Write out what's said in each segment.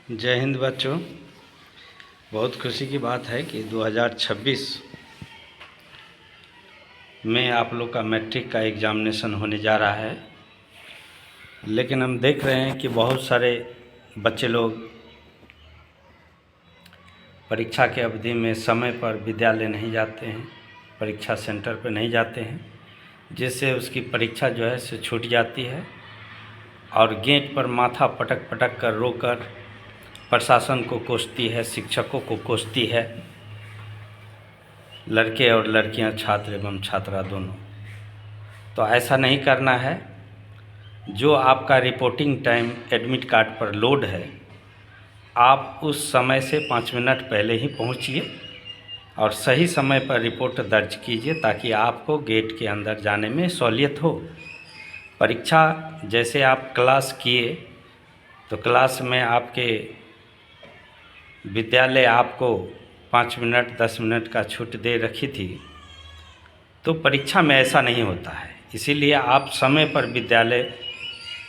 जय हिंद बच्चों। बहुत खुशी की बात है कि 2026 में आप लोग का मैट्रिक का एग्ज़ामिनेशन होने जा रहा है। लेकिन हम देख रहे हैं कि बहुत सारे बच्चे लोग परीक्षा के अवधि में समय पर विद्यालय नहीं जाते हैं, परीक्षा सेंटर पर नहीं जाते हैं, जिससे उसकी परीक्षा जो है से छूट जाती है और गेट पर माथा पटक पटक कर रोकर प्रशासन को कोसती है, शिक्षकों को कोसती है, लड़के और लड़कियां, छात्र एवं छात्रा दोनों। तो ऐसा नहीं करना है। जो आपका रिपोर्टिंग टाइम एडमिट कार्ड पर लोड है, आप उस समय से 5 मिनट पहले ही पहुंचिए और सही समय पर रिपोर्ट दर्ज कीजिए, ताकि आपको गेट के अंदर जाने में सहूलियत हो। परीक्षा जैसे आप क्लास किए तो क्लास में आपके विद्यालय आपको 5 मिनट 10 मिनट का छूट दे रखी थी, तो परीक्षा में ऐसा नहीं होता है। इसीलिए आप समय पर विद्यालय,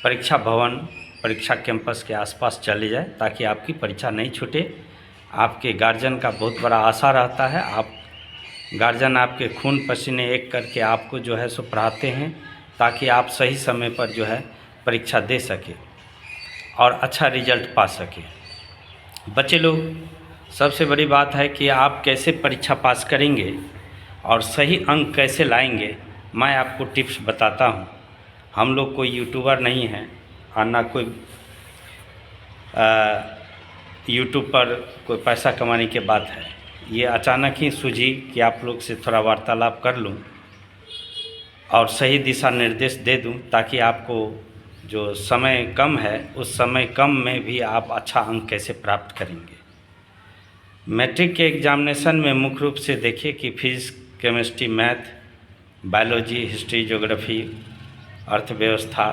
परीक्षा भवन, परीक्षा कैंपस के आसपास चले जाए, ताकि आपकी परीक्षा नहीं छूटे। आपके गार्जियन का बहुत बड़ा आशा रहता है। आप गार्जियन आपके खून पसीने एक करके आपको जो है सो पढ़ाते हैं, ताकि आप सही समय पर जो है परीक्षा दे सके और अच्छा रिजल्ट पा सके। बच्चे लोग, सबसे बड़ी बात है कि आप कैसे परीक्षा पास करेंगे और सही अंक कैसे लाएंगे, मैं आपको टिप्स बताता हूं। हम लोग कोई यूट्यूबर नहीं हैं और ना कोई यूट्यूब पर कोई पैसा कमाने की बात है। ये अचानक ही सूझी कि आप लोग से थोड़ा वार्तालाप कर लूं और सही दिशा निर्देश दे दूं, ताकि आपको जो समय कम है उस समय कम में भी आप अच्छा अंक कैसे प्राप्त करेंगे। मैट्रिक के एग्जामिनेशन में मुख्य रूप से देखिए कि physics, chemistry, math, biology, history, geography, अर्थव्यवस्था,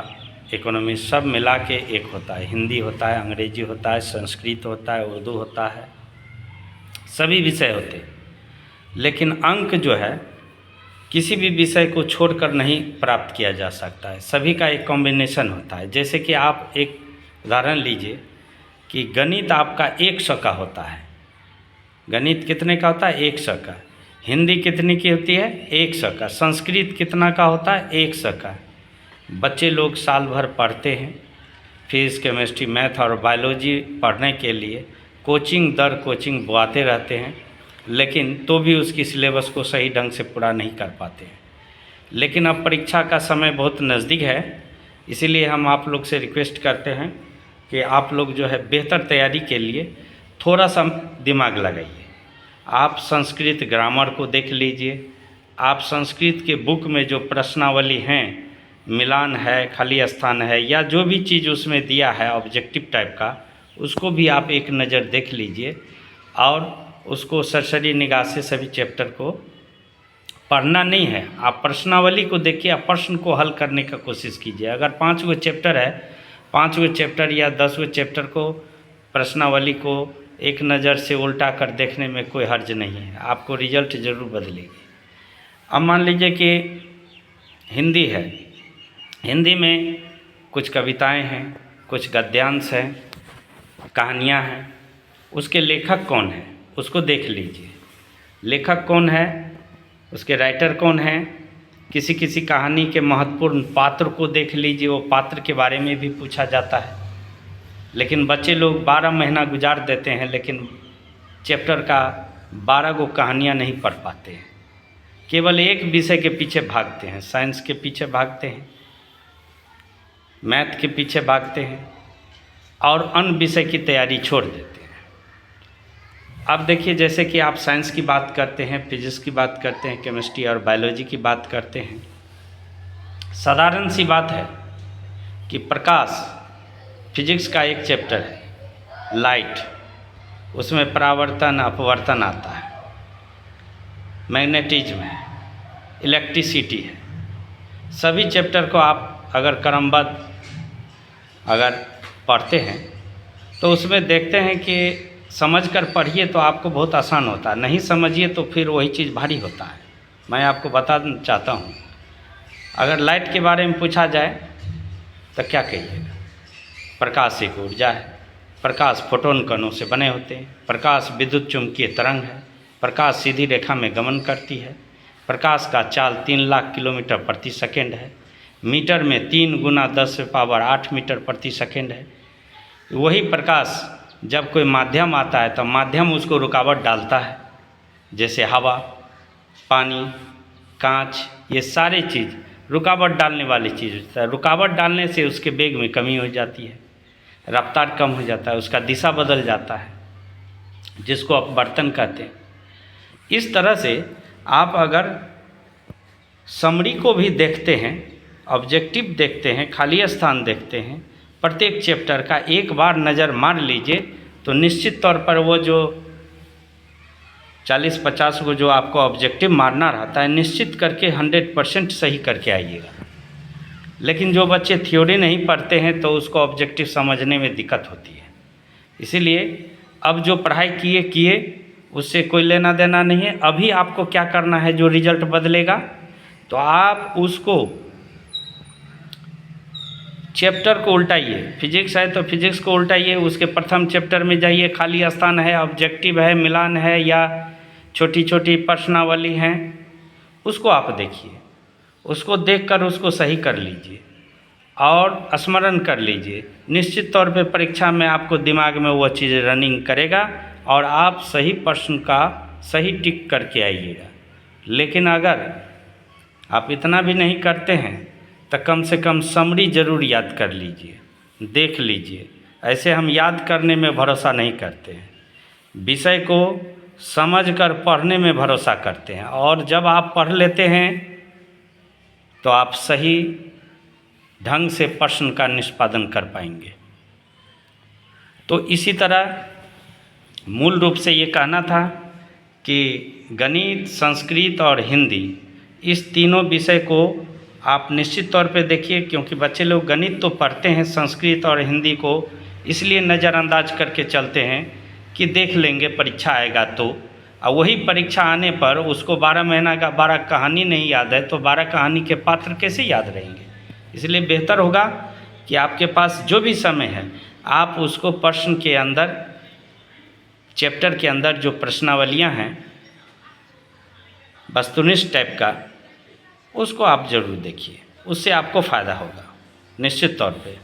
इकोनॉमी सब मिला के एक होता है। हिंदी होता है, अंग्रेजी होता है, संस्कृत होता है, उर्दू होता है, सभी विषय होते हैं। लेकिन अंक जो है किसी भी विषय को छोड़कर नहीं प्राप्त किया जा सकता है, सभी का एक कॉम्बिनेशन होता है। जैसे कि आप एक उदाहरण लीजिए कि गणित आपका 100 का होता है। गणित कितने का होता है? 100 का। हिंदी कितने की होती है? 100 का। संस्कृत कितना का होता है? 100 का। बच्चे लोग साल भर पढ़ते हैं, फिजिक्स, केमिस्ट्री, मैथ और बायोलॉजी पढ़ने के लिए कोचिंग दर कोचिंग बुआते रहते हैं, लेकिन तो भी उसकी सिलेबस को सही ढंग से पूरा नहीं कर पाते हैं। लेकिन अब परीक्षा का समय बहुत नज़दीक है, इसीलिए हम आप लोग से रिक्वेस्ट करते हैं कि आप लोग जो है बेहतर तैयारी के लिए थोड़ा सा दिमाग लगाइए। आप संस्कृत ग्रामर को देख लीजिए। आप संस्कृत के बुक में जो प्रश्नावली हैं, मिलान है, खाली स्थान है, या जो भी चीज़ उसमें दिया है ऑब्जेक्टिव टाइप का, उसको भी आप एक नज़र देख लीजिए और उसको सरसरी निगाह से सभी चैप्टर को पढ़ना नहीं है। आप प्रश्नावली को देखिए, आप प्रश्न को हल करने का कोशिश कीजिए। अगर 5 गो चैप्टर है, 5 गो चैप्टर या 10 गो चैप्टर को, प्रश्नावली को एक नज़र से उल्टा कर देखने में कोई हर्ज नहीं है, आपको रिजल्ट ज़रूर बदलेगी। अब मान लीजिए कि हिंदी है, हिंदी में कुछ कविताएं हैं, कुछ गद्यांश हैं, कहानियां हैं। उसके लेखक कौन है उसको देख लीजिए। लेखक कौन है, उसके राइटर कौन है। किसी किसी कहानी के महत्वपूर्ण पात्र को देख लीजिए, वो पात्र के बारे में भी पूछा जाता है। लेकिन बच्चे लोग 12 महीना गुजार देते हैं, लेकिन चैप्टर का 12 गो कहानियाँ नहीं पढ़ पाते हैं, केवल एक विषय के पीछे भागते हैं। साइंस के पीछे भागते हैं, मैथ के पीछे भागते हैं और अन्य विषय की तैयारी छोड़ देते हैं। अब देखिए, जैसे कि आप साइंस की बात करते हैं, फिजिक्स की बात करते हैं, केमिस्ट्री और बायोलॉजी की बात करते हैं। साधारण सी बात है कि प्रकाश, फिजिक्स का एक चैप्टर है लाइट, उसमें परावर्तन अपवर्तन आता है, मैग्नेटिज्म है, इलेक्ट्रिसिटी है। सभी चैप्टर को आप अगर क्रमबद्ध अगर पढ़ते हैं तो उसमें देखते हैं कि समझकर पढ़िए तो आपको बहुत आसान होता है, नहीं समझिए तो फिर वही चीज़ भारी होता है। मैं आपको बताना चाहता हूँ, अगर लाइट के बारे में पूछा जाए तो क्या कहिएगा? प्रकाश एक ऊर्जा है, प्रकाश फोटोन कणों से बने होते हैं। प्रकाश विद्युत चुम्बकीय तरंग है। प्रकाश सीधी रेखा में गमन करती है। प्रकाश का चाल 3 लाख किलोमीटर प्रति सेकेंड है। मीटर में 3 × 10⁸ मीटर प्रति सेकेंड है। वही प्रकाश जब कोई माध्यम आता है तो माध्यम उसको रुकावट डालता है, जैसे हवा, पानी, कांच, ये सारी चीज़ रुकावट डालने वाली चीज़ होता है। रुकावट डालने से उसके वेग में कमी हो जाती है, रफ्तार कम हो जाता है, उसका दिशा बदल जाता है, जिसको अपवर्तन कहते हैं। इस तरह से आप अगर समरी को भी देखते हैं, ऑब्जेक्टिव देखते हैं, खाली स्थान देखते हैं, प्रत्येक चैप्टर का एक बार नज़र मार लीजिए तो निश्चित तौर पर वो जो 40-50 को जो आपको ऑब्जेक्टिव मारना रहता है, निश्चित करके 100% सही करके आइएगा। लेकिन जो बच्चे थ्योरी नहीं पढ़ते हैं तो उसको ऑब्जेक्टिव समझने में दिक्कत होती है। इसीलिए अब जो पढ़ाई किए उससे कोई लेना देना नहीं है। अभी आपको क्या करना है, जो रिजल्ट बदलेगा तो आप उसको चैप्टर को उल्टाइए। फिजिक्स है तो फिजिक्स को उल्टाइए, उसके प्रथम चैप्टर में जाइए, खाली स्थान है, ऑब्जेक्टिव है, मिलान है या छोटी छोटी प्रश्नावली हैं, उसको आप देखिए। उसको देखकर उसको सही कर लीजिए और स्मरण कर लीजिए। निश्चित तौर पे परीक्षा में आपको दिमाग में वो चीज़ रनिंग करेगा और आप सही प्रश्न का सही टिक करके आइएगा। लेकिन अगर आप इतना भी नहीं करते हैं तो कम से कम समरी ज़रूर याद कर लीजिए, देख लीजिए। ऐसे हम याद करने में भरोसा नहीं करते हैं, विषय को समझकर पढ़ने में भरोसा करते हैं। और जब आप पढ़ लेते हैं तो आप सही ढंग से प्रश्न का निष्पादन कर पाएंगे। तो इसी तरह मूल रूप से ये कहना था कि गणित, संस्कृत और हिंदी, इस तीनों विषय को आप निश्चित तौर पे देखिए, क्योंकि बच्चे लोग गणित तो पढ़ते हैं, संस्कृत और हिंदी को इसलिए नज़रअंदाज करके चलते हैं कि देख लेंगे परीक्षा आएगा तो। और वही परीक्षा आने पर उसको 12 महीना का 12 कहानी नहीं याद है तो 12 कहानी के पात्र कैसे याद रहेंगे। इसलिए बेहतर होगा कि आपके पास जो भी समय है आप उसको प्रश्न के अंदर, चैप्टर के अंदर जो प्रश्नावलियाँ हैं वस्तुनिष्ठ टाइप का, उसको आप ज़रूर देखिए, उससे आपको फ़ायदा होगा निश्चित तौर पे।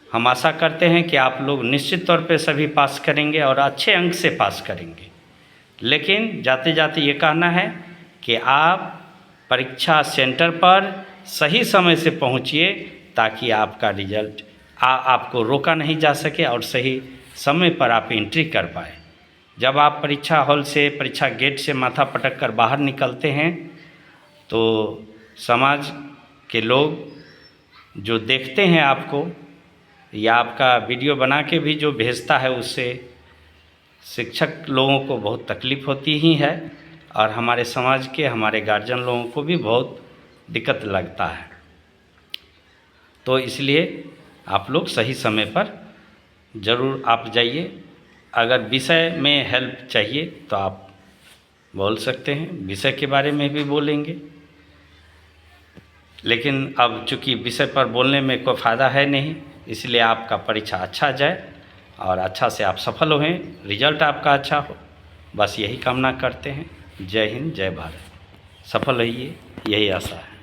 हम आशा करते हैं कि आप लोग निश्चित तौर पे सभी पास करेंगे और अच्छे अंक से पास करेंगे। लेकिन जाते जाते ये कहना है कि आप परीक्षा सेंटर पर सही समय से पहुंचिए ताकि आपका रिजल्ट आपको रोका नहीं जा सके और सही समय पर आप एंट्री कर पाए। जब आप परीक्षा हॉल से, परीक्षा गेट से माथा पटक कर बाहर निकलते हैं तो समाज के लोग जो देखते हैं आपको, या आपका वीडियो बना के भी जो भेजता है, उससे शिक्षक लोगों को बहुत तकलीफ़ होती ही है और हमारे समाज के, हमारे गार्जियन लोगों को भी बहुत दिक्कत लगता है। तो इसलिए आप लोग सही समय पर ज़रूर आप जाइए। अगर विषय में हेल्प चाहिए तो आप बोल सकते हैं, विषय के बारे में भी बोलेंगे। लेकिन अब चूँकि विषय पर बोलने में कोई फ़ायदा है नहीं, इसलिए आपका परीक्षा अच्छा जाए और अच्छा से आप सफल हों, रिजल्ट आपका अच्छा हो, बस यही कामना करते हैं। जय हिंद, जय भारत। सफल रहिए, यही आशा है।